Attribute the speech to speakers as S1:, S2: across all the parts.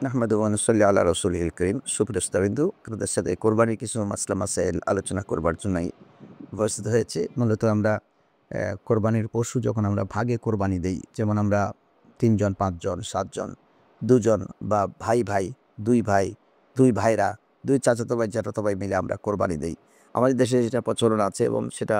S1: নাহমাদু ওয়া নুসাল্লি আলা রাসূলিল কারীম। সুপ্রস্তাবিন্দু আপনাদের সাথে কোরবানির কিছু মাসলা মাসাইল আলোচনা করবার জন্যই উপস্থিত হয়েছি। মূলত আমরা কোরবানির পশু যখন আমরা ভাগে কোরবানি দেই, যেমন আমরা ৩ জন, ৫ জন, ৭ জন, ২ জন বা ভাই, ২ ভাই, ২ ভাইরা, ২ চাচাতো ভাই, জ্যাঠাতো ভাই মিলে আমরা কোরবানি দেই। আমাদের দেশে সেটা প্রচলন আছে এবং সেটা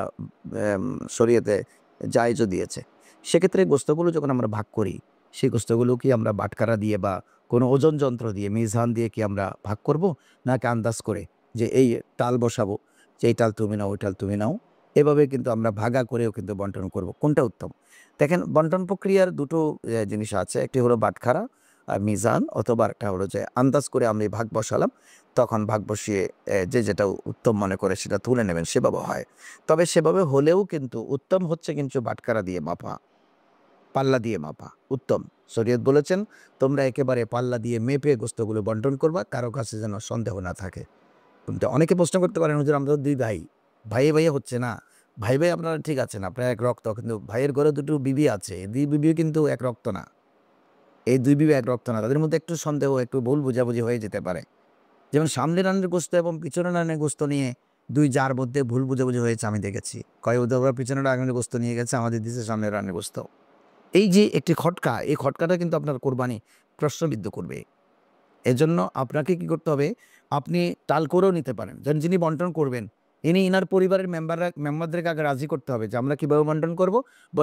S1: শরীয়তে জায়েজও দিয়েছে। সেক্ষেত্রে গোশতগুলো যখন আমরা ভাগ করি, সেই গোশতগুলো কি আমরা বাটখারা দিয়ে বা কোনো ওজন যন্ত্র দিয়ে, মিজান দিয়ে কি আমরা ভাগ করব? নাকি আন্দাজ করে যে এই টাল বসাবো, যে এই টাল তুমি নাও, ওই টাল তুমি নাও। এভাবে কিন্তু আমরা ভাগা করেও কিন্তু বন্টন করব। কোনটা উত্তম? দেখেন, বন্টন প্রক্রিয়ার ২ টো জিনিস আছে। একটি হলো বাটখারা আর মিজান, অথবা আরেকটা হলো যে আন্দাজ করে আমি ভাগ বসালাম। তখন ভাগ বসিয়ে যে যেটা উত্তম মনে করে সেটা তুলে নেবেন, সেভাবে হয়। তবে সেভাবে হলেও কিন্তু উত্তম হচ্ছে কিন্তু বাটখারা দিয়ে মাপা, পাল্লা দিয়ে মাপা উত্তম। শরীয়ত বলেছেন, তোমরা একেবারে পাল্লা দিয়ে মেপে গোশতগুলো বন্টন করবা, কারো কাছে যেন সন্দেহ না থাকে। কিন্তু অনেকে প্রশ্ন করতে পারেন, হুজুর আমরা তো ২ ভাই, ভাইয়ে হচ্ছে না। ভাই আপনারা ঠিক আছেন, আপনারা এক রক্ত। কিন্তু ভাইয়ের ঘরে ২ টো বিবি আছে। ২ বিবিও কিন্তু এক রক্ত না। এই ২ বিবি এক রক্ত না। তাদের মধ্যে একটু সন্দেহ, একটু ভুল বোঝাবুঝি হয়ে যেতে পারে। যেমন সামনের রানের গোশত এবং পিছনের রানের গোশত নিয়ে ২ জার মধ্যে ভুল বোঝাবুঝি হয়েছে আমি দেখেছি। কয় ওরা পিছনের রানের গোশত নিয়ে গেছে, আমাদের দিছে সামনের রানের গোশত। এই যে একটি খটকা, এই খটকাটা কিন্তু আপনার কোরবানি প্রশ্নবিদ্ধ করবে। এজন্য আপনাকে কি করতে হবে? আপনি টাল করেও নিতে পারেন। যিনি বন্টন করবেন, ইনার পরিবারের মেম্বারদেরকে আগে রাজি করতে হবে যে আমরা কিভাবে বন্টন করব।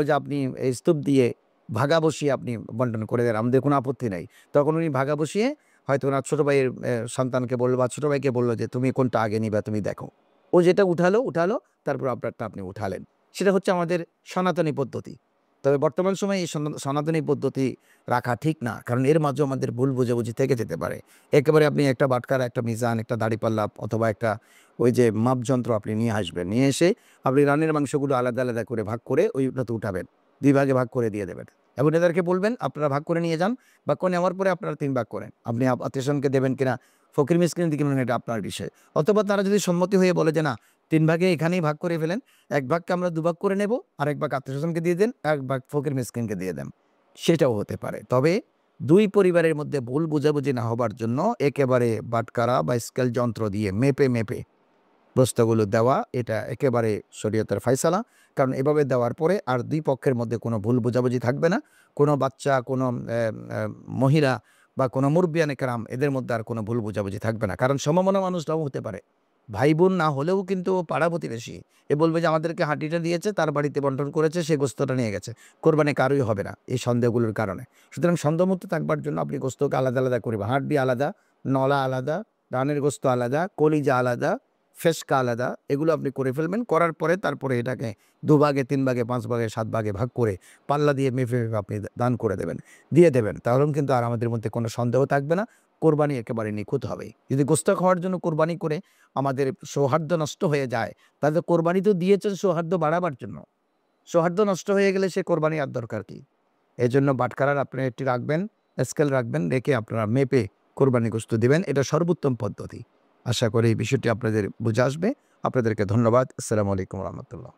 S1: যে আপনি এই স্তূপ দিয়ে ভাগা বসিয়ে আপনি বন্টন করে দেন, আমাদের কোনো আপত্তি নাই। তখন উনি ভাগা বসিয়ে হয়তো ওনার ছোট ভাইয়ের সন্তানকে বলল বা ছোট ভাইকে বলল যে, "তুমি কোনটা আগে নিবা তুমি দেখো।" ও যেটা উঠালো, তারপর আপনারটা আপনি উঠালেন। সেটা হচ্ছে আমাদের সনাতনী পদ্ধতি। তবে বর্তমান সময়ে এই সনাতনী পদ্ধতি রাখা ঠিক না। কারণ এর মাঝেও আমাদের ভুল বোঝাবুঝি থেকে যেতে পারে। একেবারে আপনি একটা বাটখারা, একটা মিজান, একটা দাঁড়িপাল্লা অথবা একটা ওই যে মাপযন্ত্র আপনি নিয়ে আসবেন। নিয়ে এসে আপনি রানের মাংসগুলো আলাদা করে ভাগ করে ওইটাতে উঠাবেন। ২ ভাগে ভাগ করে দিয়ে দেবেন। এবং এদেরকে বলবেন আপনারা ভাগ করে নিয়ে যান। ভাগ করে নেওয়ার পরে আপনারা ৩ ভাগ করেন। আপনি আত্মীয়স্বজনকে দেবেন কিনা, ফকির মিসকিনকে দিবেন, এটা আপনার বিষয়। অথবা তারা যদি সম্মতি হয়ে বলে যে না, ৩ ভাগে এখানেই ভাগ করে ফেলেন। ১ ভাগকে আমরা ২ ভাগ করে নেব। আরেক ভাগ আত্মীয়স্বজনকে দিয়ে দেন, ১ ভাগ ফকির মিসকিনকে দিয়ে দেন। সেটাও হতে পারে। তবে ২ পরিবারের মধ্যে ভুল বোঝাবুঝি না হবার জন্য একেবারে বাটখারা বা স্কেল যন্ত্র দিয়ে মেপে বস্তাগুলো দেওয়া, এটা একেবারে শরীয়তের ফায়সালা। কারণ এভাবে দেওয়ার পরে আর ২ পক্ষের মধ্যে কোনো ভুল বোঝাবুঝি থাকবে না। কোনো বাচ্চা, কোনো মহিলা বা কোনো মুরব্বিয়ানে কেরাম, এদের মধ্যে আর কোনো ভুল বোঝাবুঝি থাকবে না। কারণ সমমনা মানুষরাও হতে পারে। ভাই-বোন না হলেও কিন্তু পাড়া-প্রতিবেশী। এ বলবে যে আমাদেরকে হাঁটিটা দিয়েছে, তার বাড়িতে বন্টন করেছে, সে গোশতটা নিয়ে গেছে। কোরবানি কারোই হবে না এই সন্দেহগুলোর কারণে। সুতরাং সন্দেহমুক্ত থাকবার জন্য আপনি গোশতকে আলাদা করবেন। হাড্ডি আলাদা, নলা আলাদা, রানের গোশত আলাদা, কলিজা আলাদা, ফেসকা আলাদা, এগুলো আপনি করে ফেলবেন। করার পরে তারপরে এটাকে ২ ভাগে, ৩ ভাগে, ৫ ভাগে, ৭ ভাগে ভাগ করে পাল্লা দিয়ে মেপে আপনি দান করে দেবেন, দিয়ে দেবেন। তাহলে কিন্তু আর আমাদের মধ্যে কোনো সন্দেহ থাকবে না। কোরবানি একেবারে নিখুঁত হবে। যদি গোশত খাওয়ার জন্য কোরবানি করে আমাদের সৌহার্দ্য নষ্ট হয়ে যায়, তাহলে কোরবানি তো দিয়েছেন সৌহার্দ্য বাড়াবার জন্য। সৌহার্দ্য নষ্ট হয়ে গেলে সে কোরবানি আর দরকার কি? এজন্য বাটখারার আপনি একটি রাখবেন, স্কেল রাখবেন, রেখে আপনারা মেপে কোরবানি গোশত দিবেন। এটা সর্বোত্তম পদ্ধতি। আশা করি এই বিষয়টি আপনাদের বুঝে আসবে। আপনাদেরকে ধন্যবাদ। আসসালামু আলাইকুম ওয়া রাহমাতুল্লাহ।